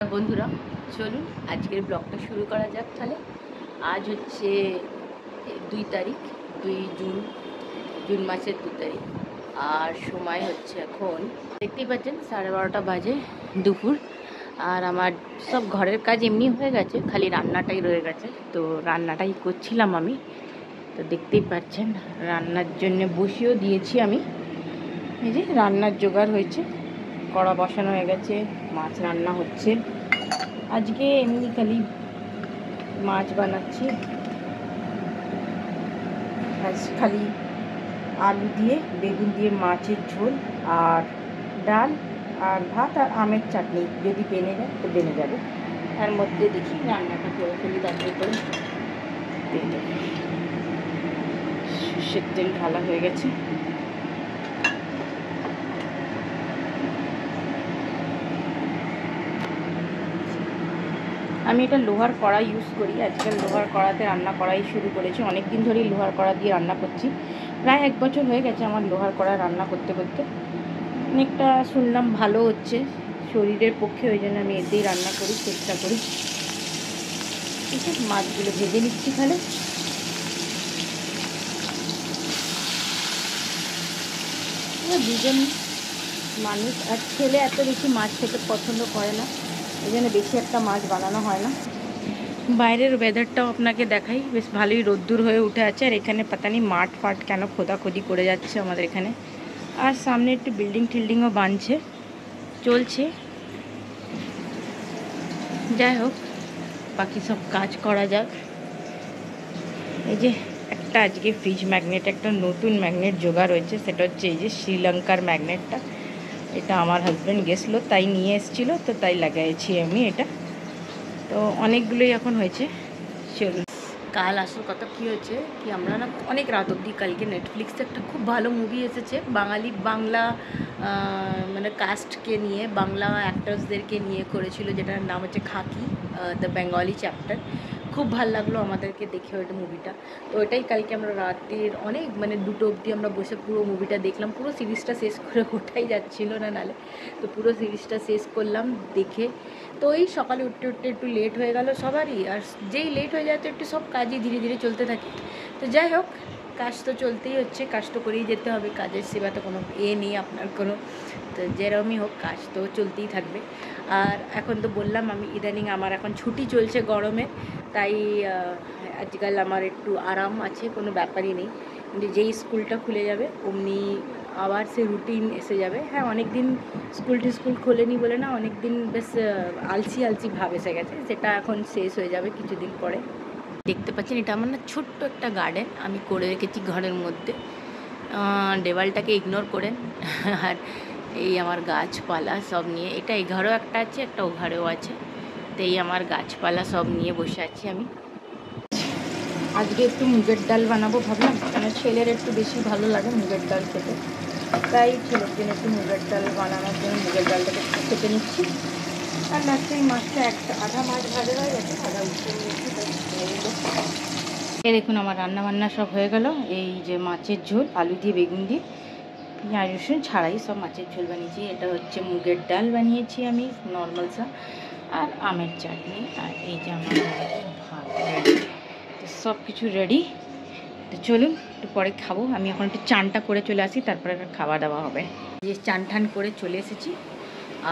বন্ধুরা, চলুন আজকের ব্লগটা শুরু করা যাক। তাহলে আজ হচ্ছে 2 তারিখ, 2 জুন মাসের 2 তারিখ। আর সময় হচ্ছে এখন দেখতেই পাচ্ছেন 12:30 বাজে দুপুর। আর আমার সব ঘরের কাজ এমনি হয়ে গেছে, খালি রান্নাটাই রয়ে গেছে। তো রান্নাটাই করছিলাম আমি। তো দেখতেই পাচ্ছেন রান্নার জন্য বসিয়েও দিয়েছি আমি। এই যে রান্নার জোগাড় হয়েছে, কড়া বসানো হয়ে গেছে, মাছ রান্না হচ্ছে। আজকে এমনি খালি মাছ বানাচ্ছি, আজ খালি আলু দিয়ে বেগুন দিয়ে মাছের ঝোল আর ডাল আর ভাত আর আমের চাটনি। যদি বেনে যায় তো বেনে যাবে, তার মধ্যে দেখি রান্নাটা করে ফেলি তাড়াতাড়ি করে। সর্ষের তেল ঢালা হয়ে গেছে। আমি এটা লোহার কড়াই ইউজ করি, আজকাল লোহার কড়াতে রান্না করাই শুরু করেছি। অনেক দিন ধরেই লোহার কড়া দিয়ে রান্না করছি, প্রায় 1 বছর হয়ে গেছে আমার লোহার কড়ায় রান্না করতে করতে। অনেকটা শুনলাম ভালো হচ্ছে শরীরের পক্ষে, ওই জন্য আমি এতেই রান্না করি, চেষ্টা করি। ঠিক আছে, মাছগুলো ভেজে নিচ্ছি তাহলে। দুজন মানুষ, আর ছেলে এত বেশি মাছ খেতে পছন্দ করে না, এই জন্য বেশি একটা মাছ বানানো হয় না। বাইরের ওয়েদারটাও আপনাকে দেখাই, বেশ ভালোই রোদ্দুর হয়ে উঠে আছে। আর এখানে পাতা নেই মাঠ ফাট কেন খোদাখুদি করে যাচ্ছে আমাদের এখানে। আর সামনে একটু বিল্ডিং টিল্ডিংও বানছে, চলছে। যাই হোক, বাকি সব কাজ করা যাক। এই যে একটা আজকে ফ্রিজ ম্যাগনেট, একটা নতুন ম্যাগনেট জোগাড় হয়েছে, সেটা হচ্ছে এই যে শ্রীলঙ্কার ম্যাগনেটটা। এটা আমার হাজব্যান্ড গেছিলো, তাই নিয়ে এসেছিলো, তো তাই লাগাইছি আমি এটা। তো অনেকগুলোই এখন হয়েছে। চলুন, কাল আসল কথা কী হয়েছে কি, আমরা না অনেক রাত অবধি কালকে নেটফ্লিক্সে একটা খুব ভালো মুভি এসেছে, বাংলা মানে কাস্টকে নিয়ে, বাংলা অ্যাক্টার্সদেরকে নিয়ে করেছিল, যেটার নাম হচ্ছে খাকি, দ্য বেঙ্গলি চ্যাপ্টার। খুব ভালো লাগলো আমাদেরকে দেখে ওইটা মুভিটা। তো ওইটাই কালকে আমরা রাতের অনেক 2টো অবধি আমরা বসে পুরো মুভিটা দেখলাম। পুরো সিরিজটা শেষ করে ওঠাই যাচ্ছিলো না নালে, তো পুরো সিরিজটা শেষ করলাম দেখে। তো এই সকালে উঠতে উঠতে একটু লেট হয়ে গেল সবারই, আর যেই লেট হয়ে যায় তো একটু সব কাজই ধীরে ধীরে চলতে থাকে। তো যাই হোক, কাজ তো চলতেই হচ্ছে, কাজ তো করেই যেতে হবে, কাজের সেবা তো কোনো নেই আপনার কোনো। তো যেরকমই হোক, কাজ তো চলতেই থাকবে। আর এখন তো বললাম আমি ইদানিং আমার এখন ছুটি চলছে গরমে, তাই আজকাল আমার একটু আরাম আছে, কোনো ব্যাপারই নেই। কিন্তু যেই স্কুলটা খুলে যাবে অমনি আবার সে রুটিন এসে যাবে। হ্যাঁ, অনেক দিন স্কুল খোলেনি বলে না, অনেক দিন বেশ আলসি ভাব এসে গেছে, সেটা এখন শেষ হয়ে যাবে কিছুদিন পরে। দেখতে পাচ্ছেন এটা আমার না ছোট্ট একটা গার্ডেন আমি করে রেখেছি ঘরের মধ্যে, দেওয়ালটাকে ইগনোর করেন। আর এই আমার গাছপালা সব নিয়ে, এটা এই ঘরেও একটা আছে, একটা ও ঘরেও আছে। তো এই আমার গাছপালা সব নিয়ে বসে আছি আমি। আজকে একটু মুগের ডাল বানাবো ভাবলাম, কারণ ছেলের একটু বেশি ভালো লাগে মুগের ডাল খেতে, তাই ছেলের জন্য একটু মুগের ডাল বানানোর জন্য মুগের ডালটাকে কেটে নিচ্ছি। আর লাস্টে এই মাছটা আধা মাছ ভাজা হয়ে গেছে, আধা উঠে নিয়েছি। এই দেখুন আমার রান্নাবান্না সব হয়ে গেল। এই যে মাছের ঝোল আলু দিয়ে বেগুন দিয়ে পেঁয়াজ রসুন ছাড়াই সব মাছের ঝোল বানিয়েছি। এটা হচ্ছে মুগের ডাল বানিয়েছি আমি নর্মাল সা, আর আমের চাটনি, আর এই যে আমার ভাত রেডি। তো সব কিছু রেডি। তো চলুন একটু পরে খাবো। আমি এখন একটু চানটা করে চলে আসি, তারপরে খাওয়া দাওয়া হবে। যে চান ঠান করে চলে এসেছি,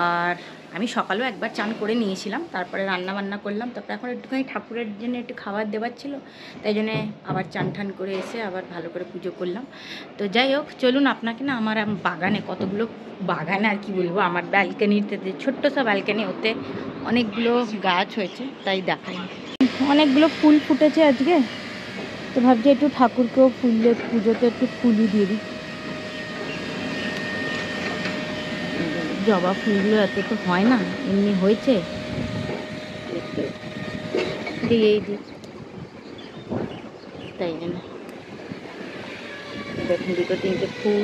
আর আমি সকালেও একবার চান করে নিয়েছিলাম, তারপরে রান্না বান্না করলাম। তারপরে এখন একটুখানি ঠাকুরের জন্য একটু খাবার দেওয়ার ছিল, তাই জন্যে আবার চান ঠান করে এসে আবার ভালো করে পুজো করলাম। তো যাই হোক, চলুন আপনাকে না আমার বাগানে কতগুলো, বাগানে আর কি বলবো, আমার ব্যালকানিতে, ছোট্ট সব ব্যালকানি, ওতে অনেকগুলো গাছ হয়েছে, তাই দেখাই। অনেকগুলো ফুল ফুটেছে আজকে, তো ভাবছি একটু ঠাকুরকেও ফুললে, পুজোতে একটু ফুলই দিয়ে দিই। জবা ফুলগুলো এত তো হয় না, এমনি হয়েছে দিয়েই দিই, তাই জন্য দেখুন 2-3টে ফুল,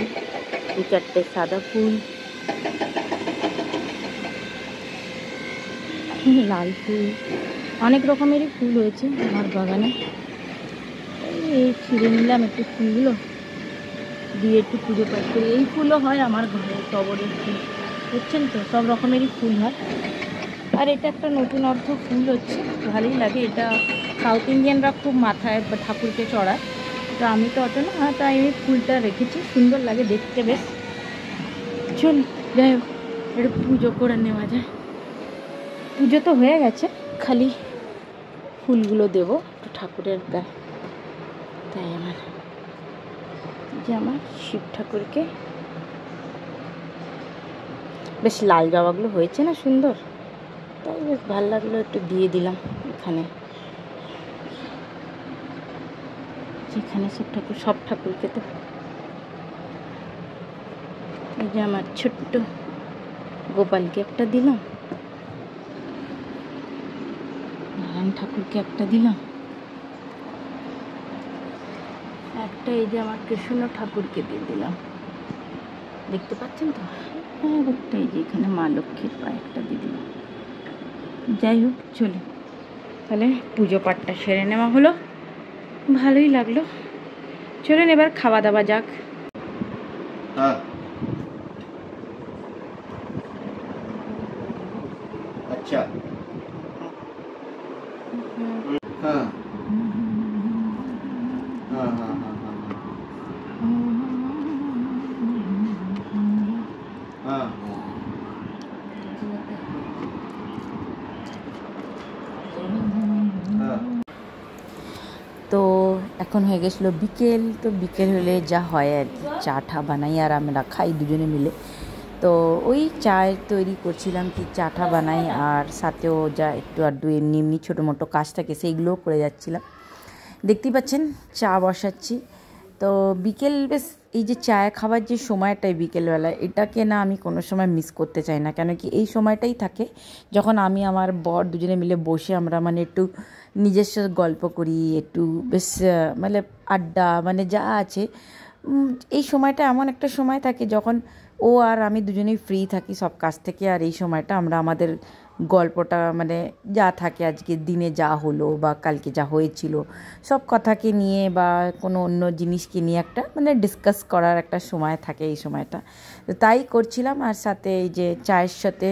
2-4টে সাদা ফুল, লাল ফুল, অনেক রকমেরই ফুল হয়েছে আমার বাগানে। এই ছিঁড়ে নিলাম একটু ফুলগুলো দিয়ে একটু পুজো পাঠ করি। এই ফুলও হয় আমার ঘরে, টবরের ফুল, বুঝছেন তো, সব রকমেরই ফুল হয়। আর এটা একটা নতুন অর্থ ফুল হচ্ছে, ভালোই লাগে। এটা সাউথ ইন্ডিয়ানরা খুব মাথায় ঠাকুরকে চড়ায়, তো আমি তো অত না, তাই আমি ফুলটা রেখেছি, সুন্দর লাগে দেখতে বেশ। চল যাই হোক, একটু পুজো করে নেওয়া যায়। পুজো তো হয়ে গেছে, খালি ফুলগুলো দেবো একটু ঠাকুরের গায়ে। তাই আমার শিব ঠাকুরকে বেশ লাল জবাগুলো হয়েছে না সুন্দর, তাই বেশ ভালো লাগলো, একটু দিয়ে দিলাম এখানে। যেখানে সব ঠাকুরকে তো, এই যে আমার ছোট্ট গোপালকে একটা দিলাম, নারায়ণ ঠাকুরকে একটা দিলাম, একটা এই যে আমার কৃষ্ণ ঠাকুরকে দিয়ে দিলাম, দেখতে পাচ্ছেন তো। আর একটা এই যে এখানে মা লক্ষ্মীর পায়ে একটা দিয়ে দিলাম। যাই হোক, চলে তাহলে পুজো পাঠটা সেরে নেওয়া হলো, ভালোই লাগলো। চলুন এবার খাওয়া দাওয়া যাক। আচ্ছা, হ্যাঁ হ্যাঁ হ্যাঁ হ্যাঁ হ্যাঁ। তো এখন হয়ে গেছিলো বিকেল, তো বিকেল হলে যা হয় আর কি, চা ঠা বানাই আর আমরা খাই দুজনে মিলে। তো ওই চা তৈরি করছিলাম, কি চা ঠা বানাই আর সাথেও যা একটু আধটু এমনি এমনি ছোটো মোটো কাজ থাকে সেইগুলোও করে যাচ্ছিলাম। দেখতেই পাচ্ছেন চা বসাচ্ছি। তো বিকেল বেশ, এই যে চা খাবার যে সময়টাই বিকেলবেলা, এটাকে না আমি কোনো সময় মিস করতে চাই না, কেন কি এই সময়টাই থাকে যখন আমি আমার বর দুজনে মিলে বসে আমরা মানে একটু নিজস্ব গল্প করি, একটু বেশ মানে আড্ডা মানে যা আছে। এই সময়টা এমন একটা সময় থাকে যখন ও আর আমি দুজনেই ফ্রি থাকি সব কাজ থেকে, আর এই সময়টা আমরা আমাদের গল্পটা মানে যা থাকে আজকের দিনে যা হলো বা কালকে যা হয়েছিল সব কথাকে নিয়ে বা কোনো অন্য জিনিসকে নিয়ে একটা মানে ডিসকাস করার একটা সময় থাকে এই সময়টা। তো তাই করছিলাম, আর সাথে এই যে চায়ের সাথে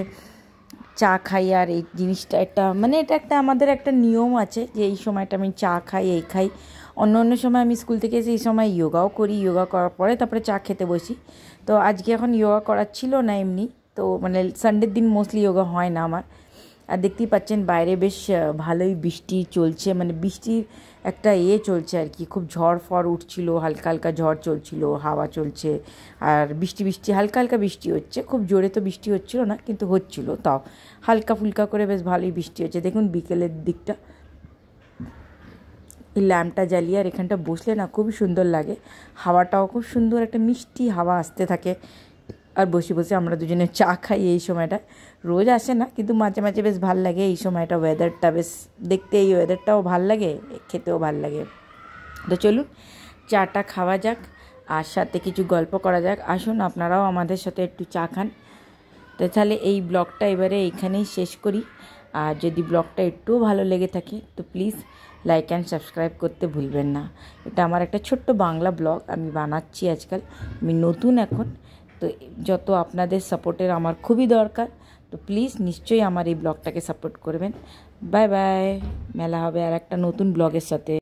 চা খাই, আর এই জিনিসটা একটা মানে এটা একটা আমাদের একটা নিয়ম আছে যে এই সময়টা আমি চা খাই, এই খাই। অন্য অন্য সময় আমি স্কুল থেকে এসে এই সময় যোগাও করি, যোগা করার পরে তারপরে চা খেতে বসি। তো আজকে এখন যোগা করার ছিল না এমনি, তো মানে সানডের দিন মোস্টলি যোগা হয় না আমার। আর দেখতেই পাচ্ছেন বাইরে বেশ ভালোই বৃষ্টি চলছে, মানে বৃষ্টির একটা চলছে আর কি, খুব ঝড় ফড় উঠছিল, হালকা হালকা ঝড় চলছিল, হাওয়া চলছে, আর বৃষ্টি বৃষ্টি হালকা হালকা বৃষ্টি হচ্ছে, খুব জোরে তো বৃষ্টি হচ্ছিল না কিন্তু হচ্ছিল, তাও হালকা ফুলকা করে বেশ ভালোই বৃষ্টি হচ্ছে। দেখুন বিকেলের দিকটা, এই ল্যাম্পটা জ্বালিয়ে আর এখানটা বসলে না খুবই সুন্দর লাগে, হাওয়াটাও খুব সুন্দর একটা মিষ্টি হাওয়া আসতে থাকে, আর বসে বসে আমরা দুজনে চা খাই এই সময়টা। রোজ আসে না কিন্তু মাঝে মাঝে বেশ ভাল লাগে এই সময়টা, ওয়েদারটা বেশ দেখতে, এই ওয়েদারটাও ভাল লাগে, খেতেও ভাল লাগে। তো চলুন চাটা খাওয়া যাক আর সাথে কিছু গল্প করা যাক। আসুন আপনারাও আমাদের সাথে একটু চা খান। তো তাহলে এই ব্লগটা এবারে এইখানেই শেষ করি, আর যদি ব্লগটা একটুও ভালো লেগে থাকে তো প্লিজ লাইক অ্যান্ড সাবস্ক্রাইব করতে ভুলবেন না। এটা আমার একটা ছোট্ট বাংলা ব্লগ আমি বানাচ্ছি আজকাল, আমি নতুন এখন, তো যত আপনাদের সাপোর্টের আমার খুবই দরকার। তো প্লিজ নিশ্চয়ই আমার এই ব্লগটাকে সাপোর্ট করবেন। বাই বাই, মেলা হবে আর একটা নতুন ব্লগের সাথে।